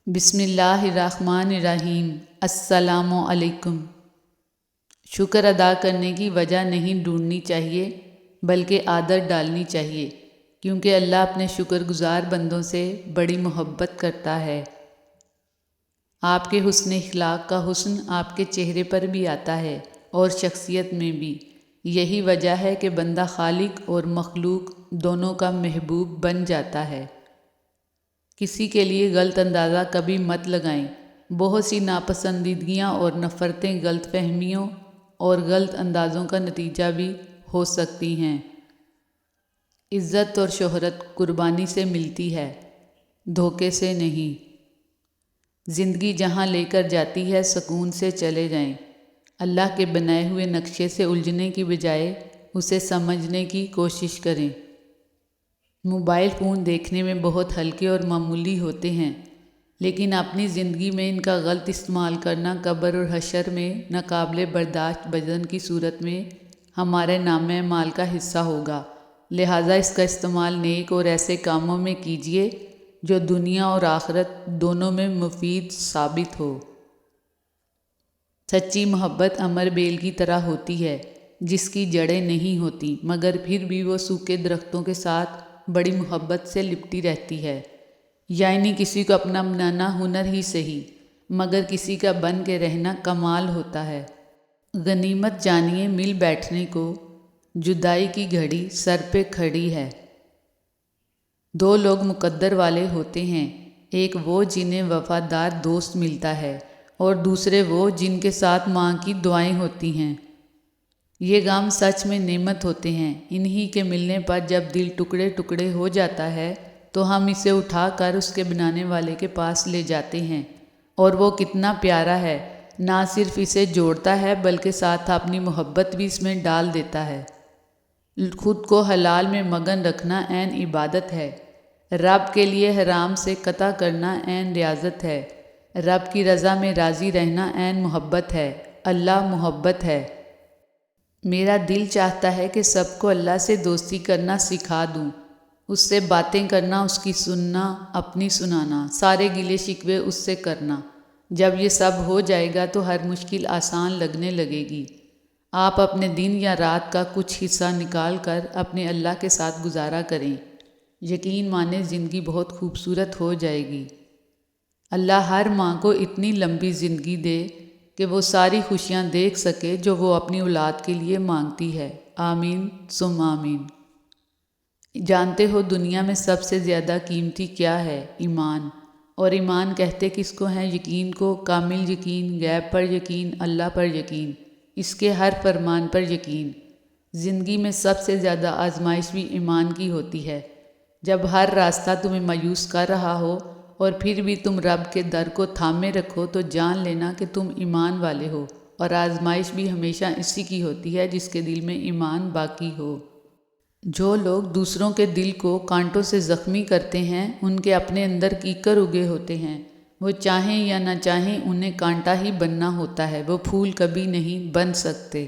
بسم اللہ الرحمن الرحیم۔ السلام علیکم۔ شکر ادا کرنے کی وجہ نہیں ڈھونڈنی چاہیے بلکہ عادت ڈالنی چاہیے، کیونکہ اللہ اپنے شکر گزار بندوں سے بڑی محبت کرتا ہے۔ آپ کے حسن اخلاق کا حسن آپ کے چہرے پر بھی آتا ہے اور شخصیت میں بھی۔ یہی وجہ ہے کہ بندہ خالق اور مخلوق دونوں کا محبوب بن جاتا ہے۔ کسی کے لیے غلط اندازہ کبھی مت لگائیں۔ بہت سی ناپسندیدگیاں اور نفرتیں غلط فہمیوں اور غلط اندازوں کا نتیجہ بھی ہو سکتی ہیں۔ عزت اور شہرت قربانی سے ملتی ہے، دھوکے سے نہیں۔ زندگی جہاں لے کر جاتی ہے سکون سے چلے جائیں۔ اللہ کے بنائے ہوئے نقشے سے الجھنے کی بجائے اسے سمجھنے کی کوشش کریں۔ موبائل فون دیکھنے میں بہت ہلکے اور معمولی ہوتے ہیں، لیکن اپنی زندگی میں ان کا غلط استعمال کرنا قبر اور حشر میں ناقابل برداشت وزن کی صورت میں ہمارے نامہ اعمال کا حصہ ہوگا۔ لہٰذا اس کا استعمال نیک اور ایسے کاموں میں کیجیے جو دنیا اور آخرت دونوں میں مفید ثابت ہو۔ سچی محبت امر بیل کی طرح ہوتی ہے جس کی جڑیں نہیں ہوتی، مگر پھر بھی وہ سوکھے درختوں کے ساتھ بڑی محبت سے لپٹی رہتی ہے۔ یعنی کسی کو اپنا بنانا ہنر ہی صحیح، مگر کسی کا بن کے رہنا کمال ہوتا ہے۔ غنیمت جانیے مل بیٹھنے کو، جدائی کی گھڑی سر پہ کھڑی ہے۔ دو لوگ مقدر والے ہوتے ہیں، ایک وہ جنہیں وفادار دوست ملتا ہے اور دوسرے وہ جن کے ساتھ ماں کی دعائیں ہوتی ہیں۔ یہ غم سچ میں نعمت ہوتے ہیں، انہی کے ملنے پر جب دل ٹکڑے ٹکڑے ہو جاتا ہے تو ہم اسے اٹھا کر اس کے بنانے والے کے پاس لے جاتے ہیں، اور وہ کتنا پیارا ہے، نہ صرف اسے جوڑتا ہے بلکہ ساتھ اپنی محبت بھی اس میں ڈال دیتا ہے۔ خود کو حلال میں مگن رکھنا عین عبادت ہے، رب کے لیے حرام سے قطع کرنا عین ریاضت ہے، رب کی رضا میں راضی رہنا عین محبت ہے۔ اللہ محبت ہے۔ میرا دل چاہتا ہے کہ سب کو اللہ سے دوستی کرنا سکھا دوں، اس سے باتیں کرنا، اس کی سننا، اپنی سنانا، سارے گلے شکوے اس سے کرنا۔ جب یہ سب ہو جائے گا تو ہر مشکل آسان لگنے لگے گی۔ آپ اپنے دن یا رات کا کچھ حصہ نکال کر اپنے اللہ کے ساتھ گزارا کریں، یقین مانیں زندگی بہت خوبصورت ہو جائے گی۔ اللہ ہر ماں کو اتنی لمبی زندگی دے کہ وہ ساری خوشیاں دیکھ سکے جو وہ اپنی اولاد کے لیے مانگتی ہے۔ آمین ثم آمین۔ جانتے ہو دنیا میں سب سے زیادہ قیمتی کیا ہے؟ ایمان۔ اور ایمان کہتے کس کو ہیں؟ یقین کو، کامل یقین، غیب پر یقین، اللہ پر یقین، اس کے ہر فرمان پر یقین۔ زندگی میں سب سے زیادہ آزمائش بھی ایمان کی ہوتی ہے۔ جب ہر راستہ تمہیں مایوس کر رہا ہو اور پھر بھی تم رب کے در کو تھامے رکھو تو جان لینا کہ تم ایمان والے ہو، اور آزمائش بھی ہمیشہ اسی کی ہوتی ہے جس کے دل میں ایمان باقی ہو۔ جو لوگ دوسروں کے دل کو کانٹوں سے زخمی کرتے ہیں ان کے اپنے اندر کیکر اگے ہوتے ہیں، وہ چاہیں یا نہ چاہیں انہیں کانٹا ہی بننا ہوتا ہے، وہ پھول کبھی نہیں بن سکتے۔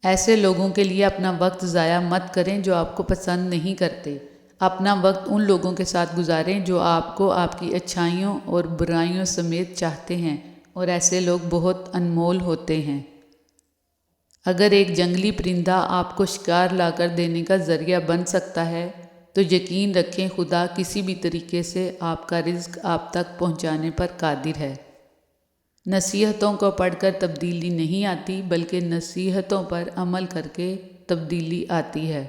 ایسے لوگوں کے لیے اپنا وقت ضائع مت کریں جو آپ کو پسند نہیں کرتے۔ اپنا وقت ان لوگوں کے ساتھ گزاریں جو آپ کو آپ کی اچھائیوں اور برائیوں سمیت چاہتے ہیں، اور ایسے لوگ بہت انمول ہوتے ہیں۔ اگر ایک جنگلی پرندہ آپ کو شکار لا کر دینے کا ذریعہ بن سکتا ہے تو یقین رکھیں خدا کسی بھی طریقے سے آپ کا رزق آپ تک پہنچانے پر قادر ہے۔ نصیحتوں کو پڑھ کر تبدیلی نہیں آتی بلکہ نصیحتوں پر عمل کر کے تبدیلی آتی ہے۔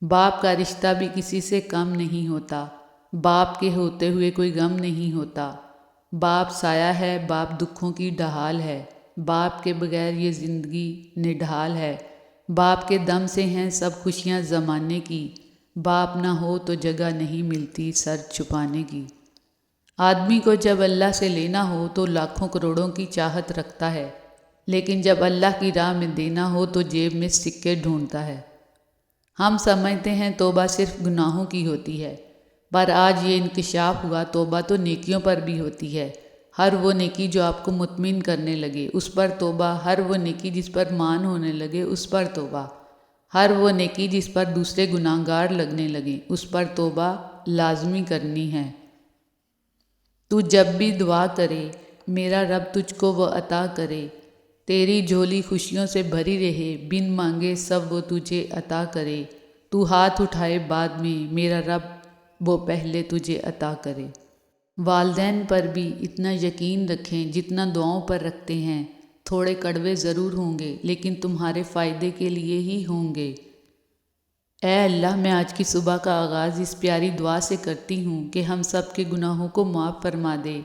باپ کا رشتہ بھی کسی سے کم نہیں ہوتا، باپ کے ہوتے ہوئے کوئی غم نہیں ہوتا۔ باپ سایہ ہے، باپ دکھوں کی ڈھال ہے، باپ کے بغیر یہ زندگی نڈھال ہے۔ باپ کے دم سے ہیں سب خوشیاں زمانے کی، باپ نہ ہو تو جگہ نہیں ملتی سر چھپانے کی۔ آدمی کو جب اللہ سے لینا ہو تو لاکھوں کروڑوں کی چاہت رکھتا ہے، لیکن جب اللہ کی راہ میں دینا ہو تو جیب میں سکے ڈھونڈتا ہے۔ ہم سمجھتے ہیں توبہ صرف گناہوں کی ہوتی ہے، پر آج یہ انکشاف ہوا توبہ تو نیکیوں پر بھی ہوتی ہے۔ ہر وہ نیکی جو آپ کو مطمئن کرنے لگے اس پر توبہ، ہر وہ نیکی جس پر مان ہونے لگے اس پر توبہ، ہر وہ نیکی جس پر دوسرے گناہگار لگنے لگے اس پر توبہ لازمی کرنی ہے۔ تو جب بھی دعا کرے میرا رب تجھ کو وہ عطا کرے، تیری جھولی خوشیوں سے بھری رہے، بن مانگے سب وہ تجھے عطا کرے، تو ہاتھ اٹھائے بعد میں میرا رب وہ پہلے تجھے عطا کرے۔ والدین پر بھی اتنا یقین رکھیں جتنا دعاؤں پر رکھتے ہیں، تھوڑے کڑوے ضرور ہوں گے لیکن تمہارے فائدے کے لیے ہی ہوں گے۔ اے اللہ، میں آج کی صبح کا آغاز اس پیاری دعا سے کرتی ہوں کہ ہم سب کے گناہوں کو معاف فرما دے،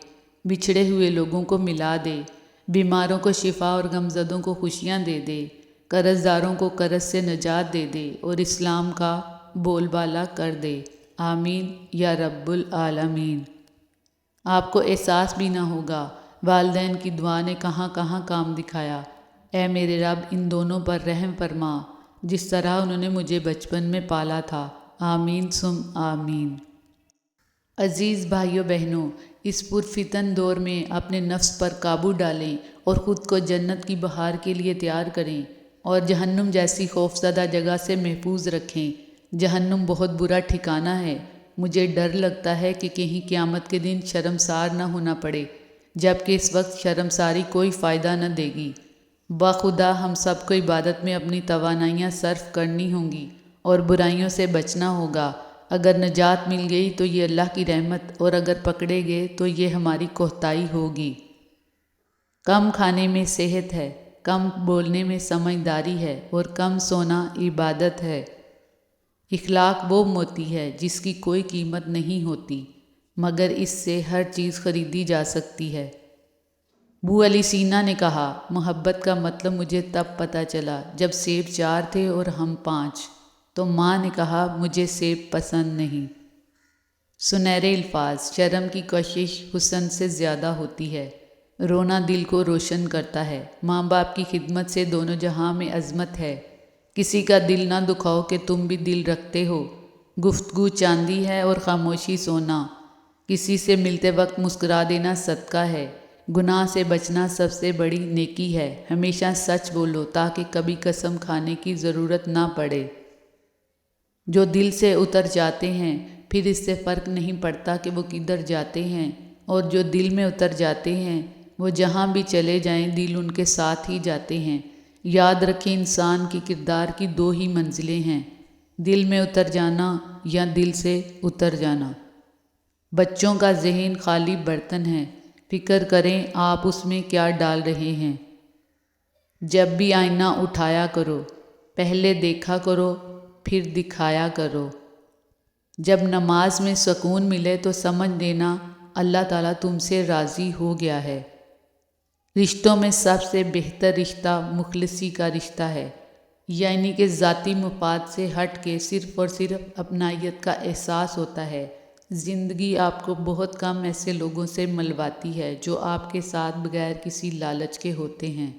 بچھڑے ہوئے لوگوں کو ملا دے، بیماروں کو شفا اور غمزدوں کو خوشیاں دے دے، قرض داروں کو قرض سے نجات دے دے اور اسلام کا بول بالا کر دے، آمین یا رب العالمین۔ آپ کو احساس بھی نہ ہوگا والدین کی دعا نے کہاں کہاں کام دکھایا۔ اے میرے رب، ان دونوں پر رحم فرما جس طرح انہوں نے مجھے بچپن میں پالا تھا، آمین ثم آمین۔ عزیز بھائیوں بہنوں، اس پرفتن دور میں اپنے نفس پر قابو ڈالیں اور خود کو جنت کی بہار کے لیے تیار کریں اور جہنم جیسی خوفزدہ جگہ سے محفوظ رکھیں۔ جہنم بہت برا ٹھکانہ ہے۔ مجھے ڈر لگتا ہے کہ کہیں قیامت کے دن شرمسار نہ ہونا پڑے، جبکہ اس وقت شرمساری کوئی فائدہ نہ دے گی۔ بخدا ہم سب کو عبادت میں اپنی توانائیاں صرف کرنی ہوں گی اور برائیوں سے بچنا ہوگا۔ اگر نجات مل گئی تو یہ اللہ کی رحمت، اور اگر پکڑے گئے تو یہ ہماری کوتاہی ہوگی۔ کم کھانے میں صحت ہے، کم بولنے میں سمجھداری ہے اور کم سونا عبادت ہے۔ اخلاق وہ موتی ہے جس کی کوئی قیمت نہیں ہوتی، مگر اس سے ہر چیز خریدی جا سکتی ہے۔ ابو علی سینا نے کہا، محبت کا مطلب مجھے تب پتہ چلا جب سیب 4 تھے اور ہم 5، تو ماں نے کہا مجھے سیب پسند نہیں۔ سنہرے الفاظ، شرم کی کشش حسن سے زیادہ ہوتی ہے، رونا دل کو روشن کرتا ہے، ماں باپ کی خدمت سے دونوں جہاں میں عظمت ہے، کسی کا دل نہ دکھاؤ کہ تم بھی دل رکھتے ہو، گفتگو چاندی ہے اور خاموشی سونا، کسی سے ملتے وقت مسکرا دینا صدقہ ہے، گناہ سے بچنا سب سے بڑی نیکی ہے، ہمیشہ سچ بولو تاکہ کبھی قسم کھانے کی ضرورت نہ پڑے۔ جو دل سے اتر جاتے ہیں پھر اس سے فرق نہیں پڑتا کہ وہ کدھر جاتے ہیں، اور جو دل میں اتر جاتے ہیں وہ جہاں بھی چلے جائیں دل ان کے ساتھ ہی جاتے ہیں۔ یاد رکھیں، انسان کی کردار کی 2 ہی منزلیں ہیں، دل میں اتر جانا یا دل سے اتر جانا۔ بچوں کا ذہن خالی برتن ہے، فکر کریں آپ اس میں کیا ڈال رہے ہیں۔ جب بھی آئینہ اٹھایا کرو، پہلے دیکھا کرو پھر دکھایا کرو۔ جب نماز میں سکون ملے تو سمجھ لینا اللہ تعالیٰ تم سے راضی ہو گیا ہے۔ رشتوں میں سب سے بہتر رشتہ مخلصی کا رشتہ ہے، یعنی کہ ذاتی مفاد سے ہٹ کے صرف اور صرف اپنائیت کا احساس ہوتا ہے۔ زندگی آپ کو بہت کم ایسے لوگوں سے ملواتی ہے جو آپ کے ساتھ بغیر کسی لالچ کے ہوتے ہیں۔